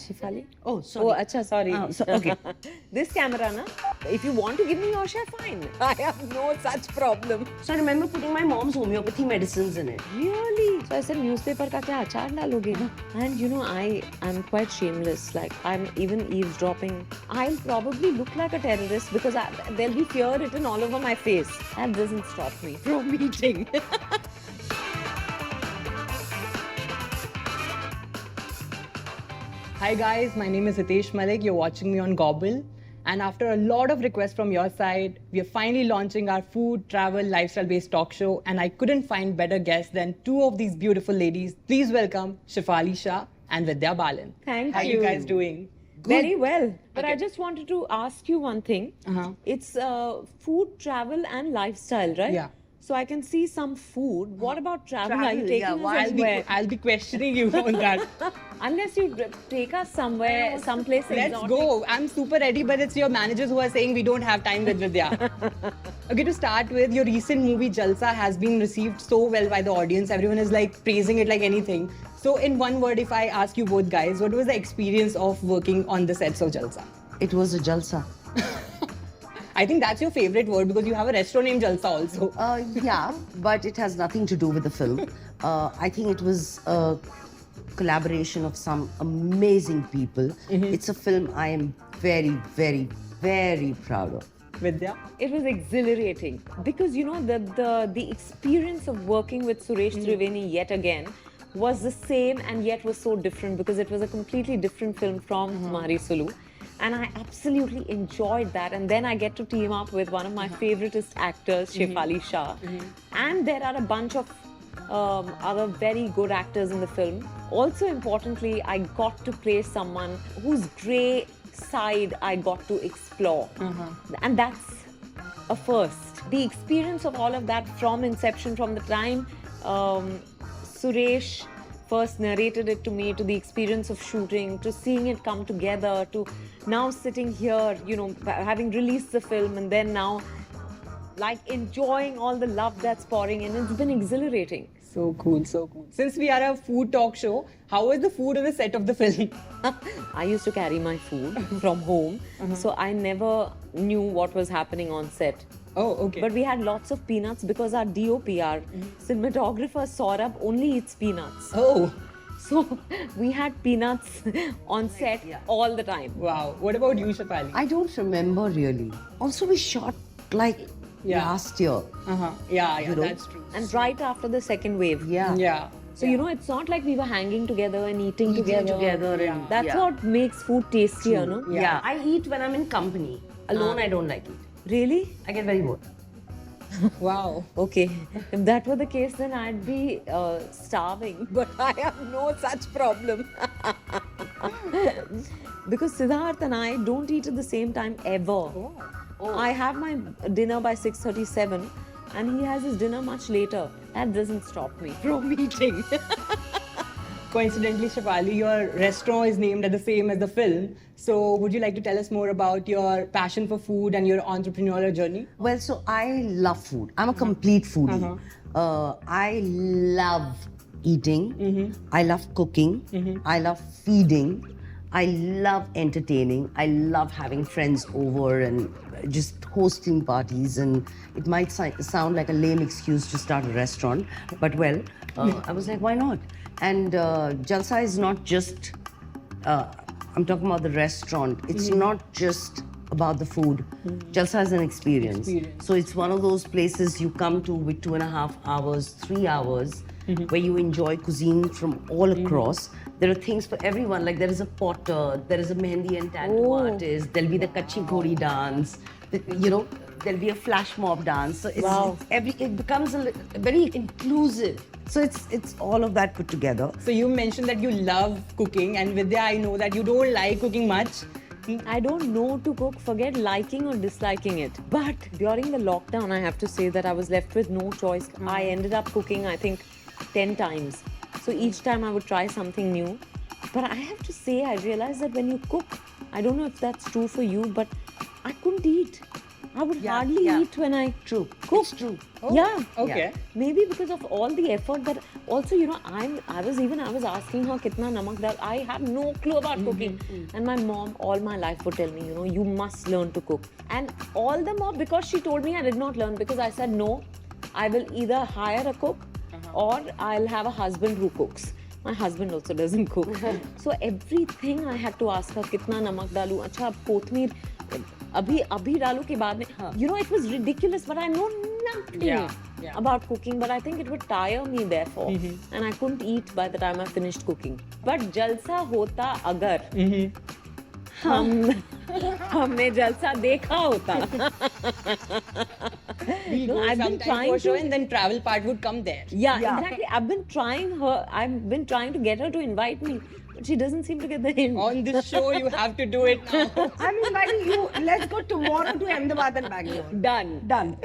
Shefali? Oh, sorry. Oh, acha, sorry. Okay. This camera, na? If you want to give me your share, fine. I have no such problem. So I remember putting my mom's homeopathy medicines in it. Really? So I said, newspaper ka kya achar daloge? And you know, I'm quite shameless. Like, I'm even eavesdropping. I'll probably look like a terrorist because there'll be fear written all over my face. That doesn't stop me from eating. Hi guys, my name is Hitesh Malik. You're watching me on Gobble. And after a lot of requests from your side, we are finally launching our food, travel, lifestyle-based talk show. And I couldn't find better guests than two of these beautiful ladies. Please welcome Shefali Shah and Vidya Balan. Thank How are you guys doing? Very well. But Okay. I just wanted to ask you one thing. It's food, travel, and lifestyle, right? Yeah. So I can see some food. What about travel? Are you Travel, taking yeah, us why- somewhere? I'll be questioning you on that. Unless you take us somewhere, someplace Let's exotic. go. I'm super ready, but it's your managers who are saying we don't have time with Vidya. Okay, to start with, your recent movie Jalsa has been received so well by the audience. Everyone is like praising it like anything. So in one word, if I ask you both guys, what was the experience of working on the sets of Jalsa? It was a jalsa. I think that's your favorite word because you have a restaurant named Jalsa also. Yeah, but it has nothing to do with the film. I think it was a collaboration of some amazing people. It's a film I am very, very, very proud of. Vidya? It was exhilarating because you know the experience of working with Suresh Triveni yet again was the same and yet was so different because it was a completely different film from Mari Sulu. And I absolutely enjoyed that. And then I get to team up with one of my favoriteest actors, Shefali Shah. And there are a bunch of other very good actors in the film. Also importantly, I got to play someone whose grey side I got to explore. And that's a first. The experience of all of that from inception, from the time Suresh first narrated it to me, to the experience of shooting, to seeing it come together, to now sitting here, you know, having released the film and then now like enjoying all the love that's pouring in. It's been exhilarating. So cool, so cool. Since we are a food talk show, how was the food on the set of the film? I used to carry my food from home, so I never knew what was happening on set. Oh, okay. But we had lots of peanuts because our DOP, our cinematographer, Saurabh only eats peanuts. Oh, So we had peanuts on set all the time. wow. What about you, Shefali? I don't remember really. Also, we shot like last year. Yeah, You know? that's true. And right after the second wave. Yeah. Yeah. So, you know, it's not like we were hanging together and eating together. and That's what makes food tastier, no? Yeah. I eat when I'm in company. Alone, I don't like it. Really? I get very bored. Wow. Okay. If that were the case, then I'd be starving. But I have no such problem. Because Siddharth and I don't eat at the same time ever. I have my dinner by 6:37 and he has his dinner much later. That doesn't stop me from eating. Coincidentally, Shefali, your restaurant is named as the same as the film. So, would you like to tell us more about your passion for food and your entrepreneurial journey? Well, so I love food. I'm a complete foodie. I love eating. I love cooking. I love feeding. I love entertaining. I love having friends over and just hosting parties. And it might sound like a lame excuse to start a restaurant, but well, I was like, why not? And Jalsa is not just, I'm talking about the restaurant. It's not just about the food. Jalsa is an experience. So it's one of those places you come to with 2.5 hours, 3 hours, where you enjoy cuisine from all across. There are things for everyone. Like there is a potter, there is a mehendi and tattoo artist, there'll be the kachi ghori dance, you know, there'll be a flash mob dance. So it's it becomes very inclusive. So it's all of that put together. So, you mentioned that you love cooking, and Vidya, I know that you don't like cooking much. I don't know to cook, forget liking or disliking it. But during the lockdown, I have to say that I was left with no choice. I ended up cooking, I think, 10 times. So each time I would try something new. But I have to say, I realized that when you cook, I don't know if that's true for you, but I couldn't eat. I would Yeah, hardly yeah. eat when I True. cook. It's true. Yeah. Okay. Maybe because of all the effort that also, you know, I was asking her kitna namak dal. I have no clue about cooking. And my mom all my life would tell me, you know, you must learn to cook. And all the more because she told me I did not learn, because I said no, I will either hire a cook or I'll have a husband who cooks. My husband also doesn't cook. So everything I had to ask her, kitna namak dalu, acha kothmeer abhi dalu ke baad mein. You know, it was ridiculous, but I know nothing Yeah, yeah. about cooking, but I think it would tire me therefore. And I couldn't eat by the time I finished cooking. But jalsa hota agar हमने जलसा देखा होता. We No, go I've been sometime trying for a show to- and then travel part would come there. Yeah, exactly. I've been trying to get her to invite me, but she doesn't seem to get the hint. On this show, you have to do it now. I'm inviting you. Let's go tomorrow to Ahmedabad and Bangalore. Done. Done.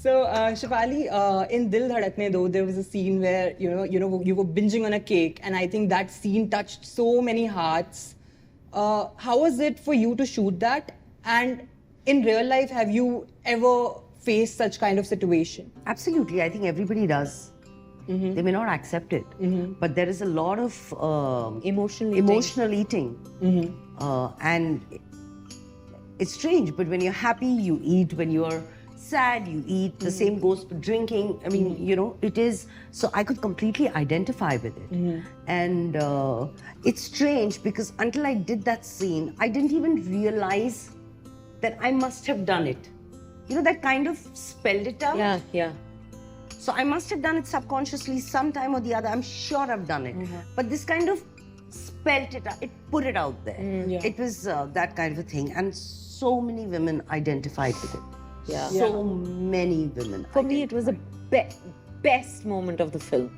So, Shefali, in Dil Dhadakne Do, there was a scene where you were binging on a cake, and I think that scene touched so many hearts. How was it for you to shoot that? And in real life, have you ever faced such kind of situation? Absolutely. I think everybody does. They may not accept it, but there is a lot of Emotional eating. And it's strange, but when you're happy, you eat. When you're sad, you eat. The same goes for drinking. I mean, you know, it is. So I could completely identify with it. And it's strange because until I did that scene, I didn't even realize that I must have done it. You know, that kind of spelled it out. Yeah, yeah. So I must have done it subconsciously sometime or the other. I'm sure I've done it. But this kind of spelt it out, it put it out there. Yeah. It was that kind of a thing. And so many women identified with it. Yeah. So many women. For me, it was the best moment of the film.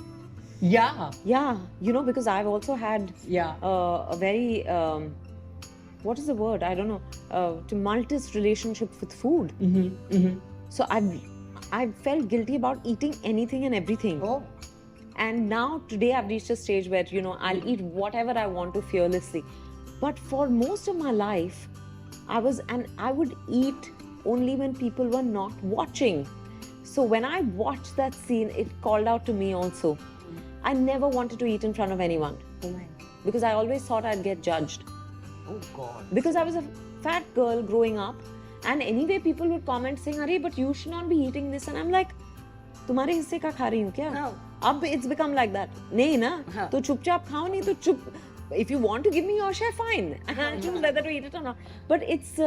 Yeah. Yeah, you know, because I've also had Yeah. a very, what is the word? I don't know, tumultuous relationship with food. So I felt guilty about eating anything and everything. Oh. And now today I've reached a stage where, you know, I'll eat whatever I want to fearlessly. But for most of my life, I would eat only when people were not watching. So when I watched that scene, it called out to me also. I never wanted to eat in front of anyone Oh my. because I always thought I'd get judged. Oh God. Because I was a fat girl growing up, and anyway people would comment saying, "Arey, but you should not be eating this," and I'm like, "तुम्हारे हिस्से का खा रही हूँ क्या?" No. अब it's become like that. नहीं ना, तो चुपचाप खाओ, नहीं तो चुप. If you want to give me your share, fine. I choose whether to eat it or not. But it's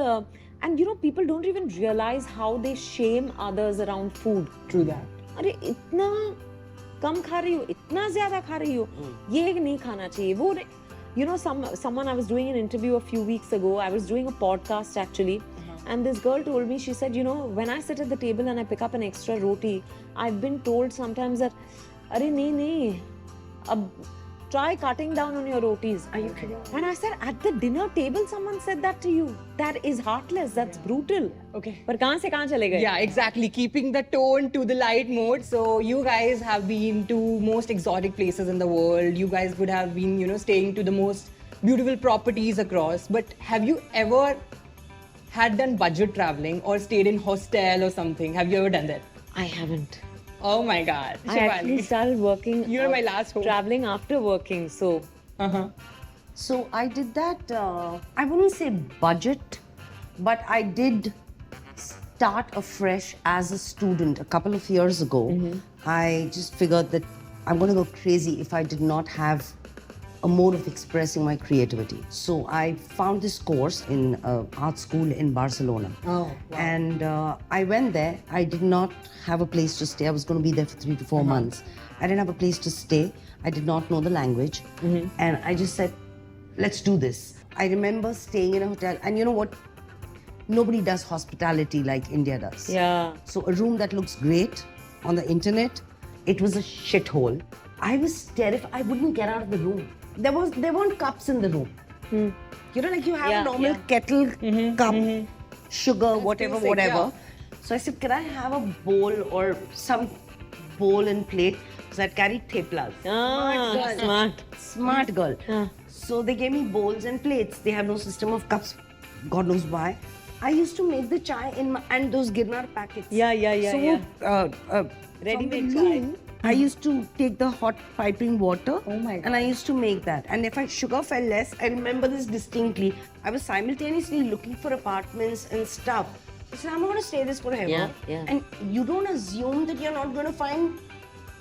and you know, people don't even realize how they shame others around food. True that. अरे इतना कम खा रही हो, इतना ज्यादा खा रही हो, ये नहीं खाना चाहिए, वो नहीं. You know, someone, I was doing an interview a few weeks ago. I was doing a podcast actually, and this girl told me, she said, you know, when I sit at the table and I pick up an extra roti, I've been told sometimes that, अरे नहीं, अब try cutting down on your rotis. Are you kidding? And I said, at the dinner table, someone said that to you. That is heartless. That's brutal. Okay. पर कहाँ से कहाँ चले गए? Yeah, exactly. Keeping the tone to the light mode. So you guys have been to most exotic places in the world. You guys would have been, you know, staying to the most beautiful properties across. But have you ever had done budget traveling or stayed in hostel or something? Have you ever done that? I haven't. Oh my God. I actually started working. You're my last hope. Traveling after working, so. Uh-huh. So I did that, I wouldn't say budget, but I did start afresh as a student a couple of years ago. I just figured that I'm going to go crazy if I did not have a mode of expressing my creativity. So I found this course in art school in Barcelona. Oh, wow. And I went there. I did not have a place to stay. I was going to be there for 3 to 4 months. I didn't have a place to stay. I did not know the language. And I just said, let's do this. I remember staying in a hotel, and you know what? Nobody does hospitality like India does. Yeah. So a room that looks great on the internet, it was a shithole. I was terrified. I wouldn't get out of the room. There weren't cups in the room. You know, like you have Yeah, a normal yeah. kettle, cup, sugar, whatever. basic, yeah. So I said, can I have a bowl or some bowl and plate? Because I'd carried theplas. Ah, smart. Smart girl. Yeah. So they gave me bowls and plates. They have no system of cups. God knows why. I used to make the chai and those Girnar packets. Yeah. So, Ready-made from the loom, I used to take the hot piping water. Oh my God. And I used to make that. And if sugar fell less, I remember this distinctly. I was simultaneously looking for apartments and stuff. I said, I'm not going to stay this forever. Yeah. And you don't assume that you're not going to find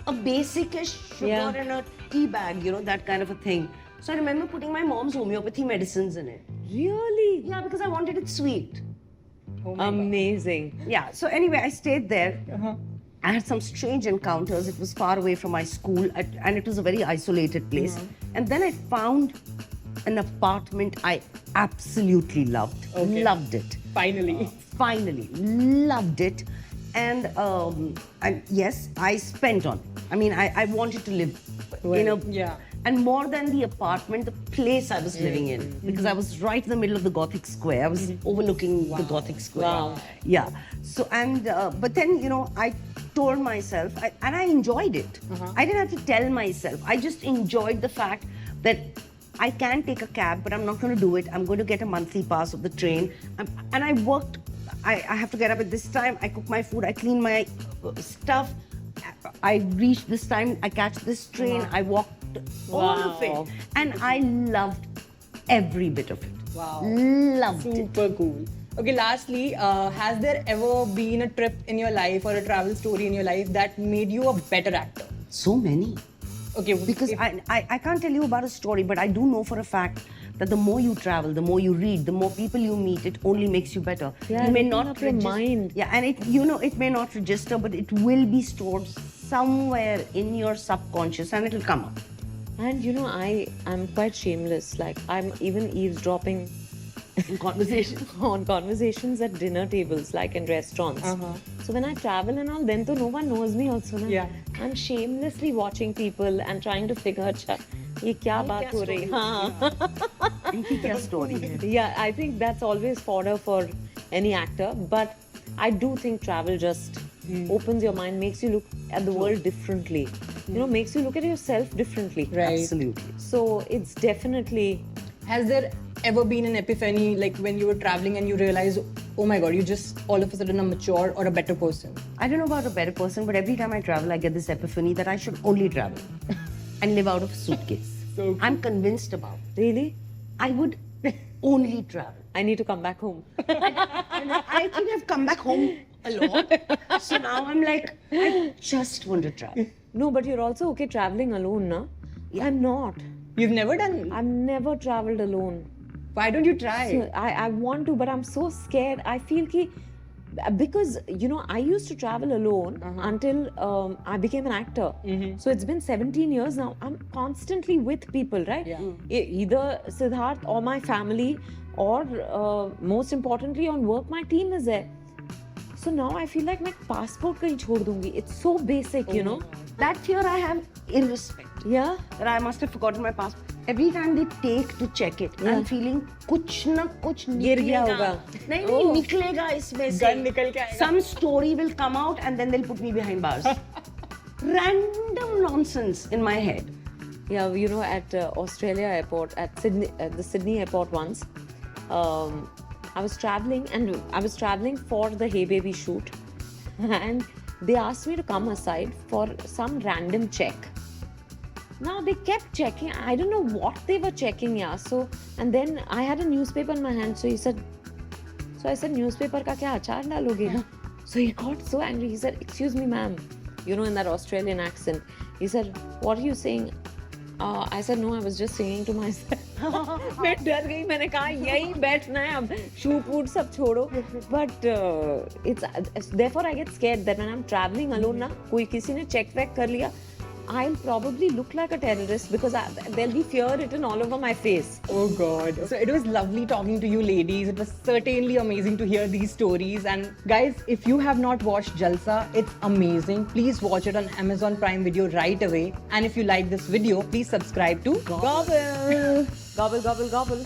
a basic-ish sugar in a tea bag, that kind of a thing. So I remember putting my mom's homeopathy medicines in it. Really? Yeah, because I wanted it sweet. Oh my Amazing. Yeah, so anyway, I stayed there. I had some strange encounters. It was far away from my school and it was a very isolated place. And then I found an apartment I absolutely loved. Okay. Loved it. Finally. Finally, loved it. And yes, I spent on it. I mean, I wanted to live in a... Yeah. And more than the apartment, the place I was living in. Because I was right in the middle of the Gothic Square. I was overlooking the Gothic Square. Wow. Yeah. So, but then, I told myself, and I enjoyed it. I didn't have to tell myself. I just enjoyed the fact that I can take a cab, but I'm not going to do it. I'm going to get a monthly pass of the train. And I worked. I have to get up at this time. I cook my food. I clean my stuff. I reach this time. I catch this train. I walked all of Wow. it. And I loved every bit of it. Wow. Loved it. Super cool. Okay, lastly, has there ever been a trip in your life or a travel story in your life that made you a better actor? So many. Okay, Because I can't tell you about a story, but I do know for a fact that the more you travel, the more you read, the more people you meet, it only makes you better. Yeah, you may open not up your regis- mind. Yeah, and it may not register, but it will be stored somewhere in your subconscious, and it'll come up. And I'm quite shameless. Like, I'm even eavesdropping In conversation. on conversations at dinner tables, like in restaurants. So when I travel and all, then no one knows me also. Na? Yeah. I'm shamelessly watching people and trying to figure out, ये क्या बात हो रही? हाँ. इनकी क्या story है? Yeah, I think that's always fodder for any actor. But I do think travel just opens your mind, makes you look at the world differently. Makes you look at yourself differently. Right. Absolutely. So it's definitely... Has there ever been an epiphany, like when you were traveling and you realized, oh my God, you just all of a sudden a mature or a better person? I don't know about a better person, but every time I travel, I get this epiphany that I should only travel and live out of a suitcase. So cool. I'm convinced about it. Really? I would only travel. I need to come back home. And I think I've come back home a lot. So now I'm like, I just want to travel. No, but you're also okay traveling alone, na? Yeah. I'm not. You've never done. I've never traveled alone. Why don't you try? So I want to, but I'm so scared. I feel because I used to travel alone until I became an actor. So it's been 17 years now. I'm constantly with people, right? Yeah. Either Siddharth or my family, or most importantly on work, my team is there. So now I feel like my passport kahin chhod dungi. It's so basic, That fear I have irrespective. Yeah. That I must have forgotten my passport. Every time they take to check it, I'm feeling कुछ ना कुछ गिर गया निकलेगा. होगा. नहीं निकलेगा इसमें से. Gun निकल के आएगा. Some story will come out and then they'll put me behind bars. Random nonsense in my head. Yeah, at Australia airport, at the Sydney airport once, I was traveling for the Hey Baby shoot, and they asked me to come aside for some random check. Now they kept checking. I don't know what they were checking, yeah. So, and then I had a newspaper in my hand. So I said, newspaper ka kya achar daloge? So he got so angry. He said, excuse me, ma'am. In that Australian accent. He said, what are you saying? I said, no, I was just singing to myself. मैं डर गई. मैंने कहा यही बैठना है अब. Shoot woot सब छोड़ो. But it's therefore I get scared that when I'm traveling alone ना, कोई किसी ने check वैक कर लिया, I'll probably look like a terrorist because there'll be fear written all over my face. Oh God. So it was lovely talking to you ladies. It was certainly amazing to hear these stories. And guys, if you have not watched Jalsa, it's amazing. Please watch it on Amazon Prime Video right away. And if you like this video, please subscribe to Gobble! Gobble, gobble, gobble.